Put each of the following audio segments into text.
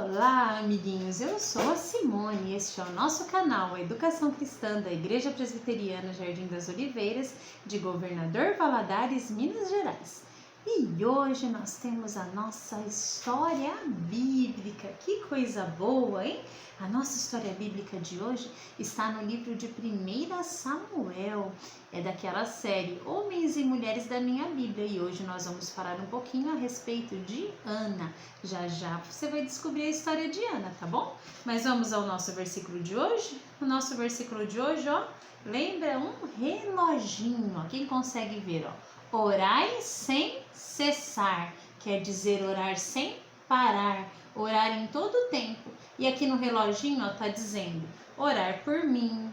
Olá, amiguinhos! Eu sou a Simone e este é o nosso canal, a Educação Cristã da Igreja Presbiteriana Jardim das Oliveiras, de Governador Valadares, Minas Gerais. E hoje nós temos a nossa história bíblica. Que coisa boa, hein? A nossa história bíblica de hoje está no livro de 1 Samuel. É daquela série Homens e Mulheres da Minha Bíblia. E hoje nós vamos falar um pouquinho a respeito de Ana. Já já você vai descobrir a história de Ana, tá bom? Mas vamos ao nosso versículo de hoje. O nosso versículo de hoje, ó, lembra um reloginho, ó. Quem consegue ver, ó? Orai sem cessar, quer dizer orar sem parar, orar em todo o tempo. E aqui no reloginho, ó, tá dizendo orar por mim,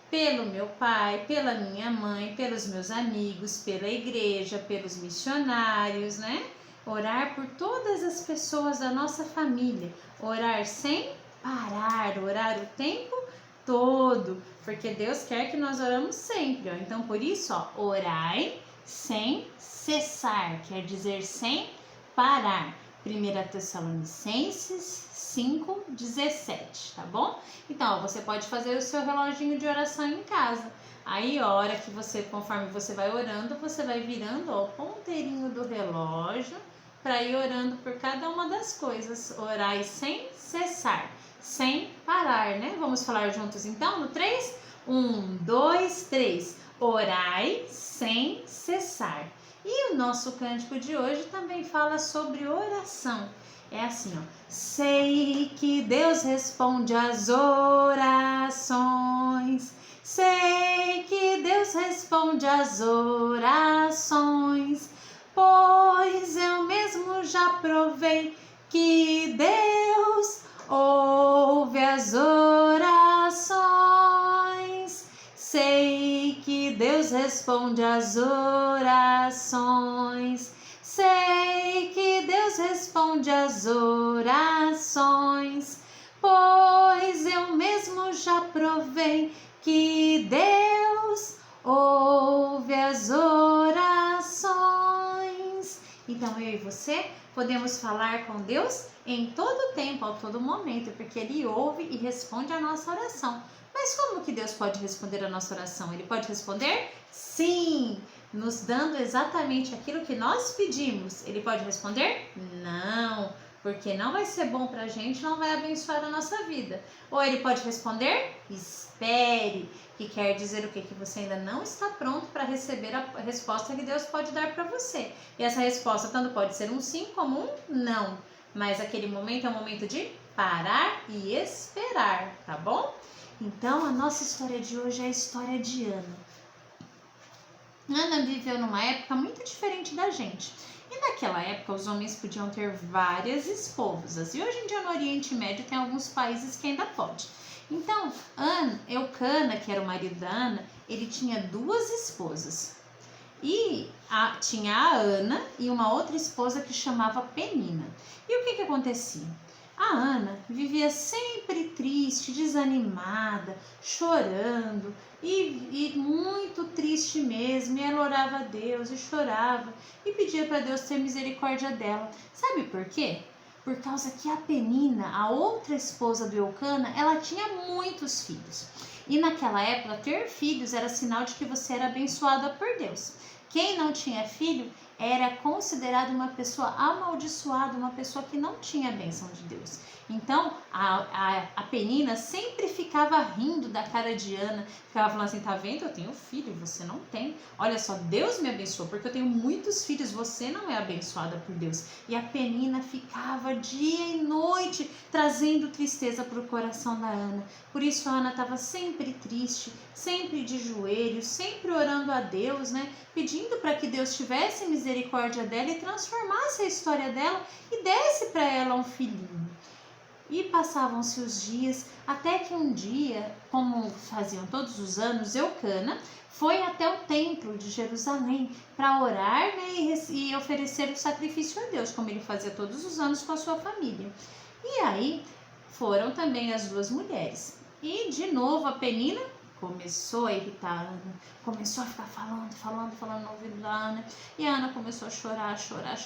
pelo meu pai, pela minha mãe, pelos meus amigos, pela igreja, pelos missionários, né? Orar por todas as pessoas da nossa família, orar sem parar, orar o tempo todo, porque Deus quer que nós oramos sempre, ó. Então, por isso, ó, orai sem cessar, quer dizer sem parar. 1 Tessalonicenses 5:17, tá bom? Então, você pode fazer o seu reloginho de oração em casa. Aí, a hora que você, conforme você vai orando, você vai virando, ó, o ponteirinho do relógio para ir orando por cada uma das coisas. Orai sem cessar, sem parar, né? Vamos falar juntos então no 3? 1, 2, 3. Orai sem cessar. E o nosso cântico de hoje também fala sobre oração. É assim, ó. Sei que Deus responde às orações. Sei que Deus responde às orações. Pois eu mesmo já provei que Deus ouve as orações. Sei que Deus responde às orações. Sei que Deus responde às orações, pois eu mesmo já provei que Deus ouve as orações. Então eu e você podemos falar com Deus em todo tempo, a todo momento, porque Ele ouve e responde a nossa oração. Mas como que Deus pode responder a nossa oração? Ele pode responder? Sim! Nos dando exatamente aquilo que nós pedimos. Ele pode responder? Não, porque não vai ser bom pra gente, não vai abençoar a nossa vida. Ou ele pode responder? Espere, que quer dizer o quê? Que você ainda não está pronto para receber a resposta que Deus pode dar para você. E essa resposta tanto pode ser um sim como um não. Mas aquele momento é um momento de parar e esperar, tá bom? Então a nossa história de hoje é a história de Ana. Ana viveu numa época muito diferente da gente. E naquela época os homens podiam ter várias esposas. E hoje em dia no Oriente Médio tem alguns países que ainda pode. Então, Eucana, que era o marido da Ana, ele tinha duas esposas. E tinha a Ana e uma outra esposa que chamava Penina. E o que acontecia? A Ana vivia sempre triste, desanimada, chorando e muito triste mesmo. E ela orava a Deus e chorava e pedia para Deus ter misericórdia dela. Sabe por quê? Por causa que a Penina, a outra esposa do Eucana, ela tinha muitos filhos. E naquela época, ter filhos era sinal de que você era abençoada por Deus. Quem não tinha filho era considerado uma pessoa amaldiçoada, uma pessoa que não tinha a bênção de Deus. Então, a Penina sempre ficava rindo da cara de Ana, ficava falando assim, tá vendo? Eu tenho filho, você não tem. Olha só, Deus me abençoou, porque eu tenho muitos filhos, você não é abençoada por Deus. E a Penina ficava dia e noite trazendo tristeza para o coração da Ana. Por isso a Ana estava sempre triste, sempre de joelhos, sempre orando a Deus, né? Pedindo para que Deus tivesse misericórdia dela e transformasse a história dela e desse para ela um filhinho. E passavam-se os dias, até que um dia, como faziam todos os anos, Eucana foi até o templo de Jerusalém para orar, né, e oferecer o sacrifício a Deus, como ele fazia todos os anos com a sua família. E aí foram também as duas mulheres. E de novo a Penina começou a irritar a Ana, começou a ficar falando no ouvido da Ana. E a Ana começou a chorar,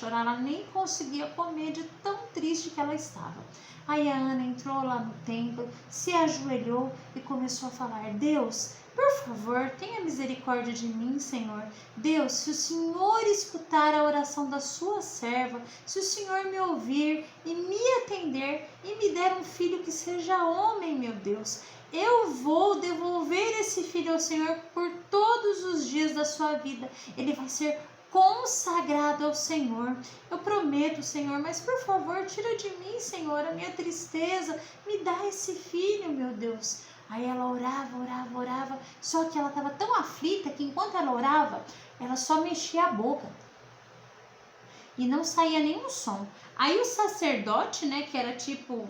ela nem conseguia comer de tão triste que ela estava. Aí a Ana entrou lá no templo, se ajoelhou e começou a falar: Deus, por favor, tenha misericórdia de mim, Senhor. Deus, se o Senhor escutar a oração da sua serva, se o Senhor me ouvir e me atender e me der um filho que seja homem, meu Deus, eu vou devolver esse filho ao Senhor por todos os dias da sua vida. Ele vai ser consagrado ao Senhor. Eu prometo, Senhor, mas por favor, tira de mim, Senhor, a minha tristeza. Me dá esse filho, meu Deus. Aí ela orava, só que ela estava tão aflita que enquanto ela orava, ela só mexia a boca e não saía nenhum som. Aí o sacerdote, né, que era tipo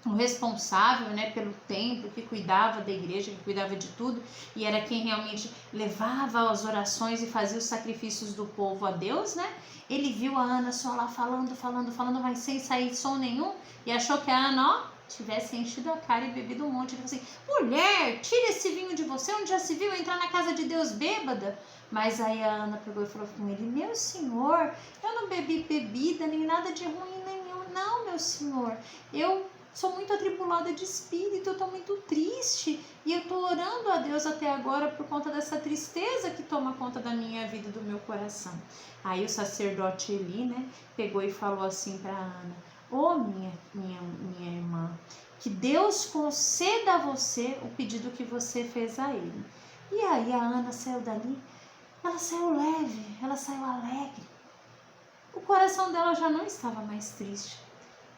o responsável, né, pelo templo, que cuidava da igreja, que cuidava de tudo, e era quem realmente levava as orações e fazia os sacrifícios do povo a Deus, né? Ele viu a Ana só lá falando, mas sem sair som nenhum, e achou que a Ana, ó, tivesse enchido a cara e bebido um monte. Ele falou assim: mulher, tira esse vinho de você, onde já se viu entrar na casa de Deus bêbada? Mas aí a Ana pegou e falou com ele: meu senhor, eu não bebi bebida, nem nada de ruim nenhum, não, meu senhor, eu sou muito atribulada de espírito, eu tô muito triste e eu tô orando a Deus até agora por conta dessa tristeza que toma conta da minha vida e do meu coração. Aí o sacerdote Eli, né, pegou e falou assim para Ana: ô minha irmã, que Deus conceda a você o pedido que você fez a ele. E aí a Ana saiu dali, ela saiu leve, ela saiu alegre. O coração dela já não estava mais triste.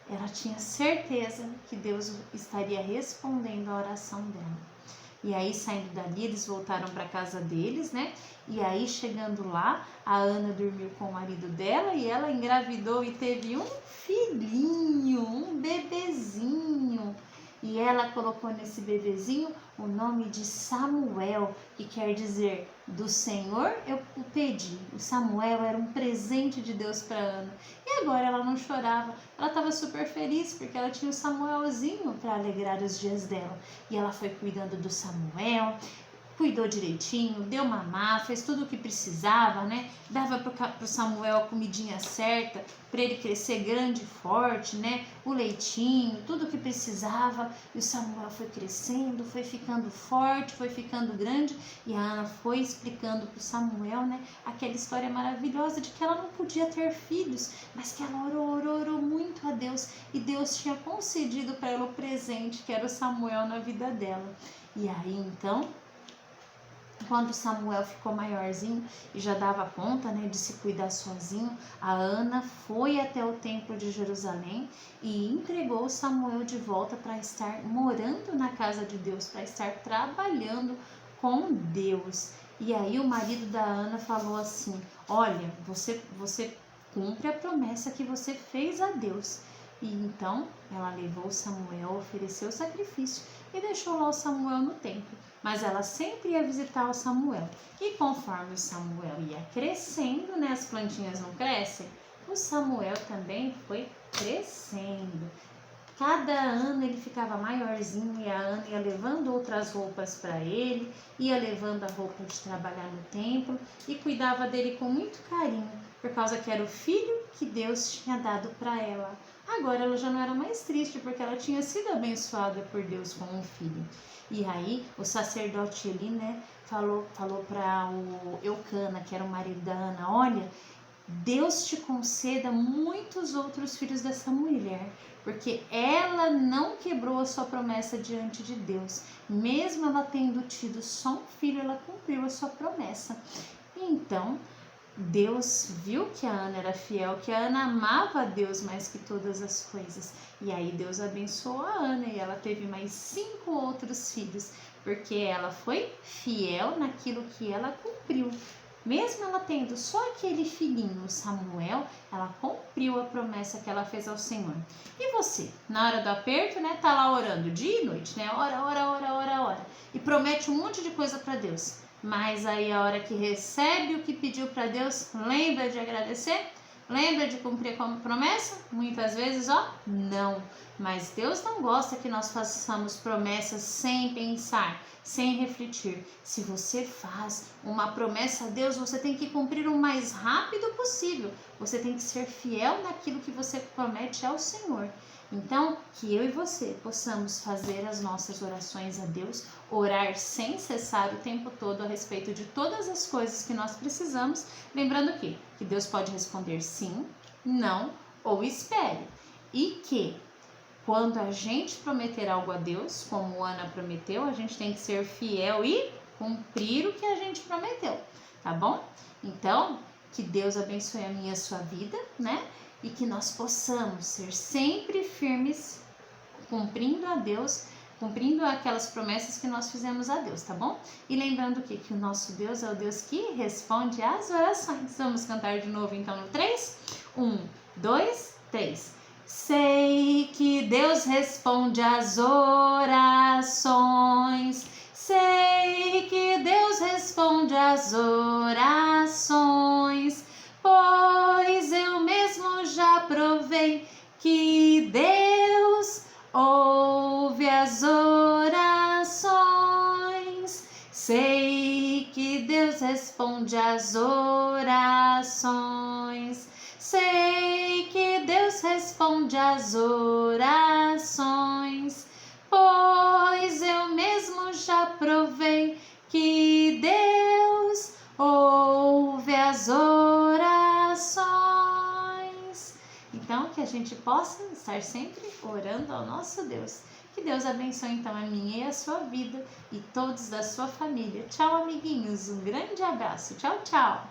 Ela tinha certeza que Deus estaria respondendo a oração dela. E aí, saindo dali, eles voltaram para casa deles, né? E aí, chegando lá, a Ana dormiu com o marido dela e ela engravidou e teve um filhinho, um bebezinho. E ela colocou nesse bebezinho o nome de Samuel, que quer dizer: do Senhor eu o pedi. O Samuel era um presente de Deus para Ana. E agora ela não chorava, ela estava super feliz porque ela tinha o Samuelzinho para alegrar os dias dela. E ela foi cuidando do Samuel, cuidou direitinho, deu mamar, fez tudo o que precisava, né? Dava pro Samuel a comidinha certa, para ele crescer grande e forte, né? O leitinho, tudo o que precisava. E o Samuel foi crescendo, foi ficando forte, foi ficando grande. E a Ana foi explicando pro Samuel, né, aquela história maravilhosa de que ela não podia ter filhos, mas que ela orou muito a Deus. E Deus tinha concedido para ela o presente, que era o Samuel, na vida dela. E aí, então, quando Samuel ficou maiorzinho e já dava conta, né, de se cuidar sozinho, a Ana foi até o templo de Jerusalém e entregou Samuel de volta para estar morando na casa de Deus, para estar trabalhando com Deus. E aí o marido da Ana falou assim: olha, você cumpre a promessa que você fez a Deus. E então ela levou Samuel, ofereceu o sacrifício e deixou lá o Samuel no templo. Mas ela sempre ia visitar o Samuel. E conforme o Samuel ia crescendo, né, as plantinhas não crescem, o Samuel também foi crescendo. Cada ano ele ficava maiorzinho e a Ana ia levando outras roupas para ele, ia levando a roupa de trabalhar no templo e cuidava dele com muito carinho, por causa que era o filho que Deus tinha dado para ela. Agora ela já não era mais triste, porque ela tinha sido abençoada por Deus com um filho. E aí o sacerdote Eli, né, falou para o Eucana, que era o marido da Ana: olha, Deus te conceda muitos outros filhos dessa mulher, porque ela não quebrou a sua promessa diante de Deus. Mesmo ela tendo tido só um filho, ela cumpriu a sua promessa. Então, Deus viu que a Ana era fiel, que a Ana amava a Deus mais que todas as coisas. E aí Deus abençoou a Ana e ela teve mais 5 outros filhos, porque ela foi fiel naquilo que ela cumpriu. Mesmo ela tendo só aquele filhinho, Samuel, ela cumpriu a promessa que ela fez ao Senhor. E você, na hora do aperto, né, tá lá orando dia e noite, né? Ora. E promete um monte de coisa para Deus. Mas aí a hora que recebe o que pediu para Deus, lembra de agradecer? Lembra de cumprir com a promessa? Muitas vezes, ó, não. Mas Deus não gosta que nós façamos promessas sem pensar, sem refletir. Se você faz uma promessa a Deus, você tem que cumprir o mais rápido possível. Você tem que ser fiel naquilo que você promete ao Senhor. Então, que eu e você possamos fazer as nossas orações a Deus, orar sem cessar o tempo todo a respeito de todas as coisas que nós precisamos, lembrando que Deus pode responder sim, não ou espere. E que quando a gente prometer algo a Deus, como Ana prometeu, a gente tem que ser fiel e cumprir o que a gente prometeu, tá bom? Então, que Deus abençoe a minha e a sua vida, né? E que nós possamos ser sempre firmes, cumprindo a Deus, cumprindo aquelas promessas que nós fizemos a Deus, tá bom? E lembrando que o nosso Deus é o Deus que responde às orações. Vamos cantar de novo então no 3? 1, 2, 3. Sei que Deus responde às orações. Sei que Deus responde às orações, pois eu mesmo já provei que Deus ouve as orações. Sei que Deus responde às orações. Sei que Deus responde às orações, pois eu mesmo já provei que Deus ouve as orações. Então, que a gente possa estar sempre orando ao nosso Deus. Que Deus abençoe então a minha e a sua vida e todos da sua família. Tchau, amiguinhos. Um grande abraço. Tchau, tchau.